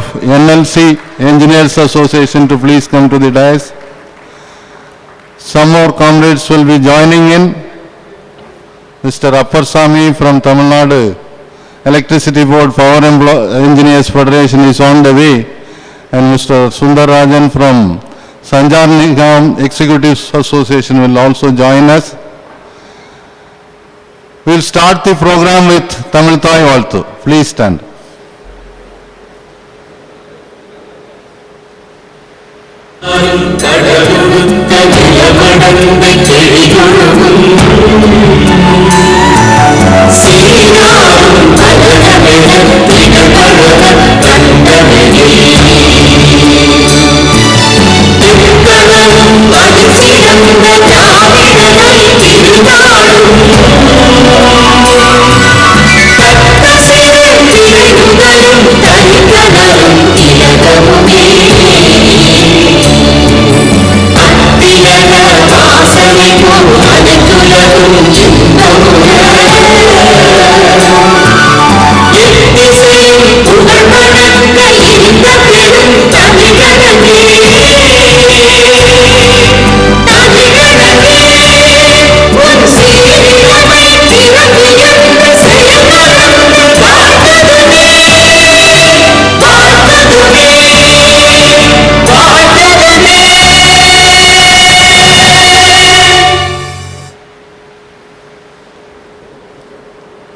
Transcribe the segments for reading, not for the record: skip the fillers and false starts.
of NLC Engineers Association to please come to the dais. Some more comrades will be joining in. Mr. Appar Sami from Tamil Nadu Electricity Board Power Engineers Federation is on the way, and Mr. Sundar Rajan from Sanjar Nigam Executives Association will also join us. We will start the program with Tamil Thai Valthu. Please stand.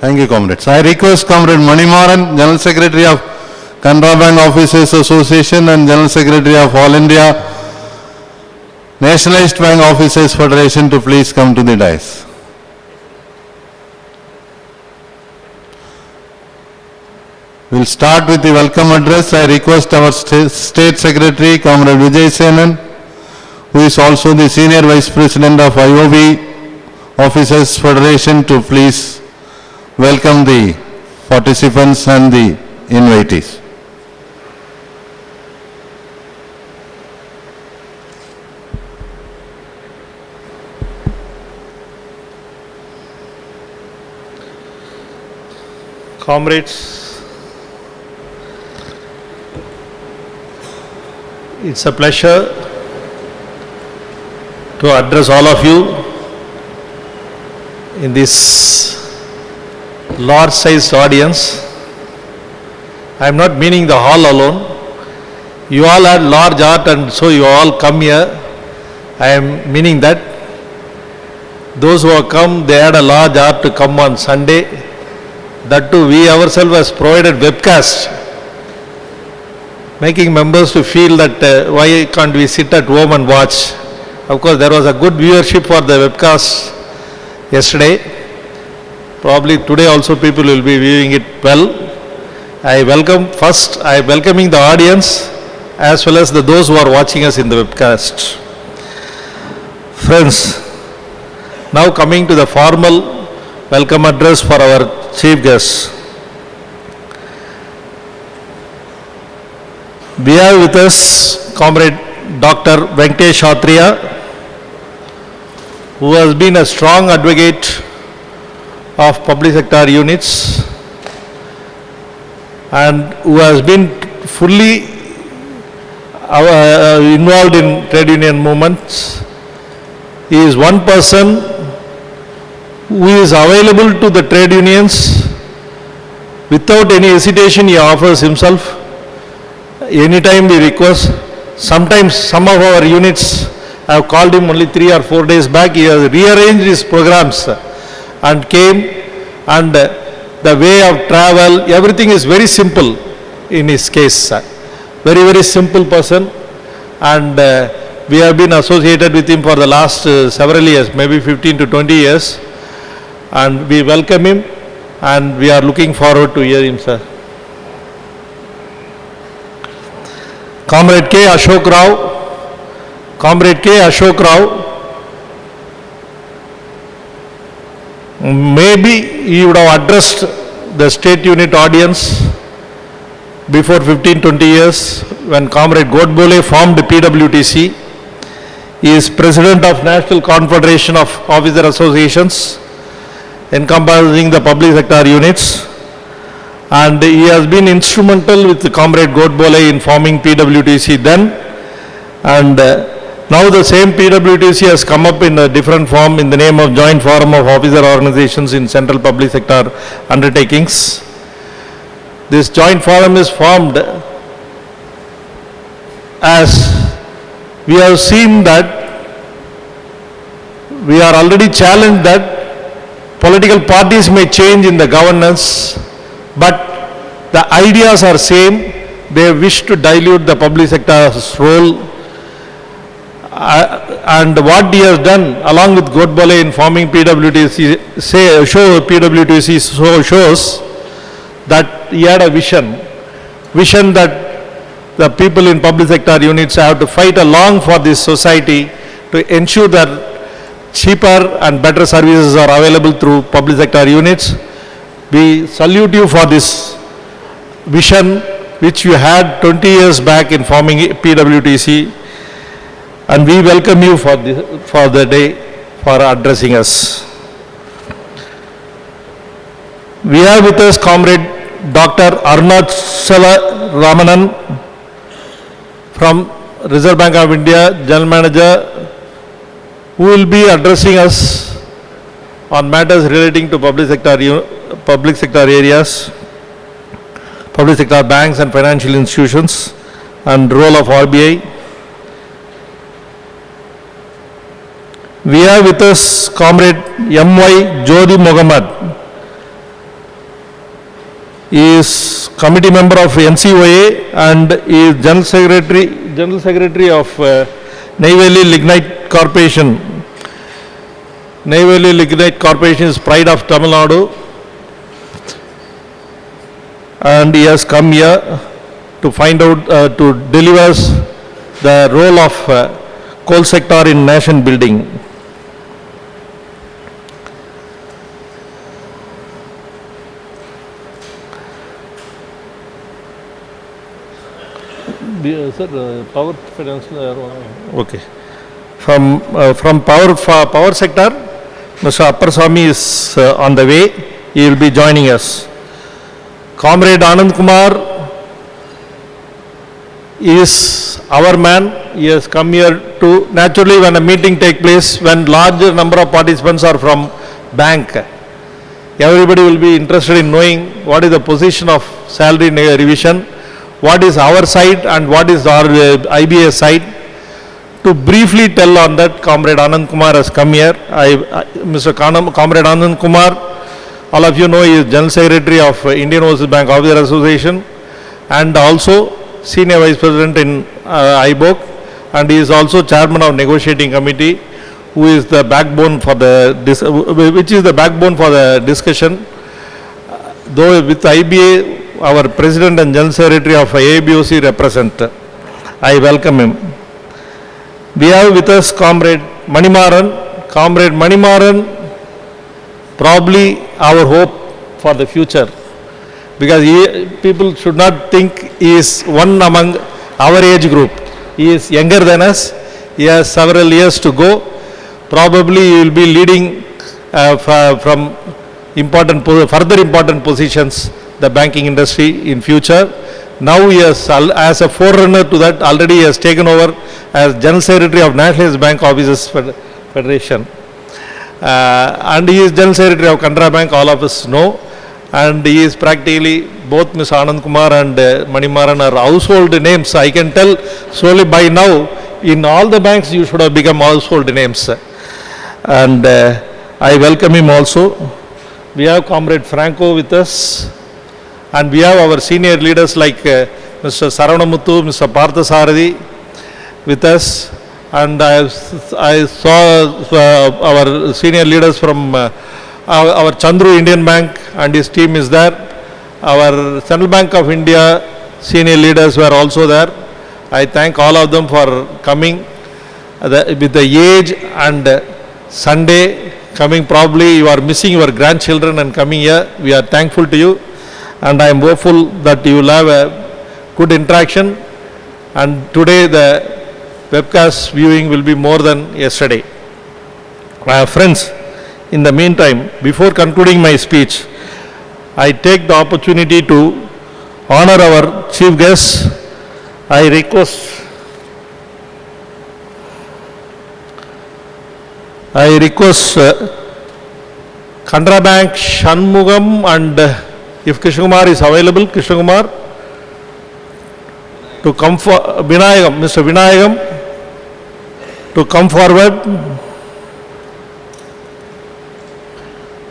Thank you, comrades. I request Comrade Manimaran, General Secretary of Canara Bank Officers Association and General Secretary of All India Nationalized Bank Officers Federation to please come to the dais. We'll start with the welcome address. I request our State Secretary, Comrade Vijay Senan, who is also the Senior Vice President of IOB Officers Federation, to please welcome the participants and the invitees. Comrades, it's a pleasure to address all of you in this large-sized audience. I am not meaning the hall alone. You all had large heart and so you all come here. I am meaning that those who have come, they had a large heart to come on Sunday. That too, we ourselves has provided webcast, making members to feel that why can't we sit at home and watch. Of course, there was a good viewership for the webcast yesterday. Probably today also people will be viewing it well. I am welcoming the audience as well as those who are watching us in the webcast. Friends, now coming to the formal welcome address for our chief guest. We have with us Comrade Dr. Venkatesh Athreya, who has been a strong advocate of public sector units and who has been fully involved in trade union movements. He is one person who is available to the trade unions without any hesitation. He offers himself anytime we request. Sometimes some of our units have called him only 3 or 4 days back. He has rearranged his programs and came, and the way of travel, everything is very simple in his case. Very, very simple person, and we have been associated with him for the last several years, maybe 15 to 20 years, and we welcome him and we are looking forward to hear him, sir. Comrade K. Ashok Rao. Comrade K. Ashok Rao, maybe he would have addressed the state unit audience before 15-20 years when Comrade Godbole formed the PWTC. He is President of National Confederation of Officer Associations encompassing the public sector units, and he has been instrumental with Comrade Godbole in forming PWTC then, and now the same PWTC has come up in a different form in the name of Joint Forum of Officer Organizations in Central Public Sector Undertakings. This joint forum is formed as we have seen that we are already challenged that political parties may change in the governance, but the ideas are same. They wish to dilute the public sector's role. And what he has done along with Godbole in forming PWTC shows that he had a vision that the people in public sector units have to fight along for this society to ensure that cheaper and better services are available through public sector units. We salute you for this vision which you had 20 years back in forming PWTC, and we welcome you for the day for addressing us. We have with us Comrade Dr. Arunachala Ramanan from Reserve Bank of India, General Manager, who will be addressing us on matters relating to public sector areas, public sector banks and financial institutions, and role of RBI. We have with us Comrade M.Y. Jodi Mohammed. He is committee member of NCOA and he is General Secretary of Neyveli Lignite Corporation. Neyveli Lignite Corporation is pride of Tamil Nadu, and he has come here to find out, to deliver the role of coal sector in nation building. Sir, power finance. Okay. From power sector, Mr. Apparswamy is on the way. He will be joining us. Comrade Anand Kumar is our man. He has come here to, naturally when a meeting takes place, when larger number of participants are from bank, everybody will be interested in knowing what is the position of salary revision, what is our side and what is our IBA side. To briefly tell on that, Comrade Anand Kumar has come here. Comrade Anand Kumar, all of you know, he is General Secretary of Indian Overseas Bank Officer Association and also Senior Vice President in IBOC, and he is also Chairman of Negotiating Committee, who is the backbone for the discussion. Though with IBA, our President and General Secretary of AABOC represent. I welcome him. We have with us Comrade Manimaran. Comrade Manimaran, probably our hope for the future, because people should not think he is one among our age group. He is younger than us. He has several years to go. Probably he will be leading from further important positions the banking industry in future. Now he has, as a forerunner to that, already he has taken over as General Secretary of National Bank Officers Federation. And he is General Secretary of Canara Bank, all of us know. And he is practically, both Mr. Anand Kumar and Manimaran are household names. I can tell slowly by now, in all the banks you should have become household names. And I welcome him also. We have Comrade Franco with us. And we have our senior leaders like Mr. Saravanamuthu, Mr. Partha Sarathi with us. And I saw our senior leaders from our Chandru Indian Bank and his team is there. Our Central Bank of India senior leaders were also there. I thank all of them for coming. With the age and Sunday coming, probably you are missing your grandchildren and coming here. We are thankful to you. And I am hopeful that you will have a good interaction, and today the webcast viewing will be more than yesterday. Friends, in the meantime, before concluding my speech, I take the opportunity to honor our chief guest. I request Canara Bank Shanmugam and if Krishna Kumar is available, Krishna Kumar to come for Vinayagam, Mr. Vinayagam to come forward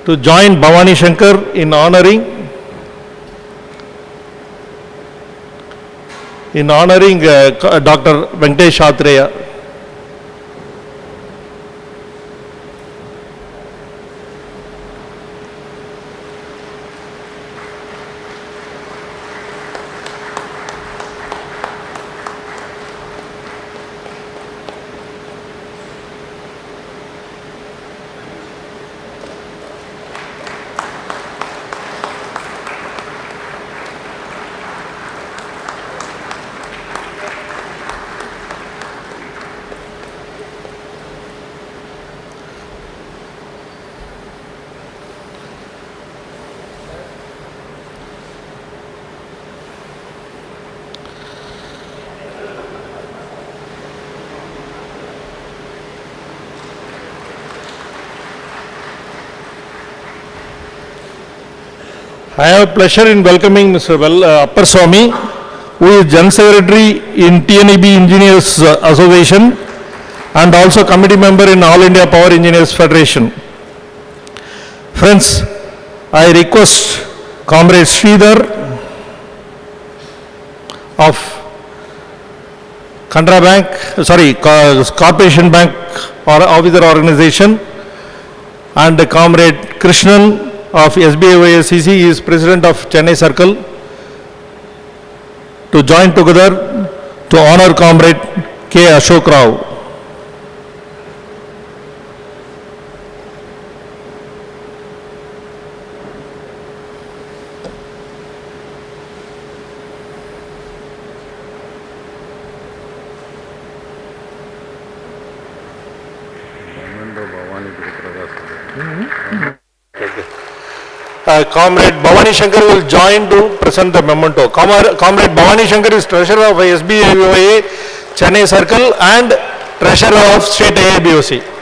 to join Bhavani Shankar in honoring Dr. Venkatesh Atreya. I have pleasure in welcoming Mr. Appar Swamy, who is General Secretary in TNEB Engineers Association and also committee member in All India Power Engineers Federation. Friends, I request Comrade Sridhar of Canara Bank, Corporation Bank or Officer Organization, and Comrade Krishnan of SBI OACC, he is President of Chennai Circle, to join together to honor Comrade K. Ashok Rao. Comrade Bhavani Shankar will join to present the memento. Comrade Bhavani Shankar is Treasurer of SBI Chennai Circle and Treasurer of State AIBOC.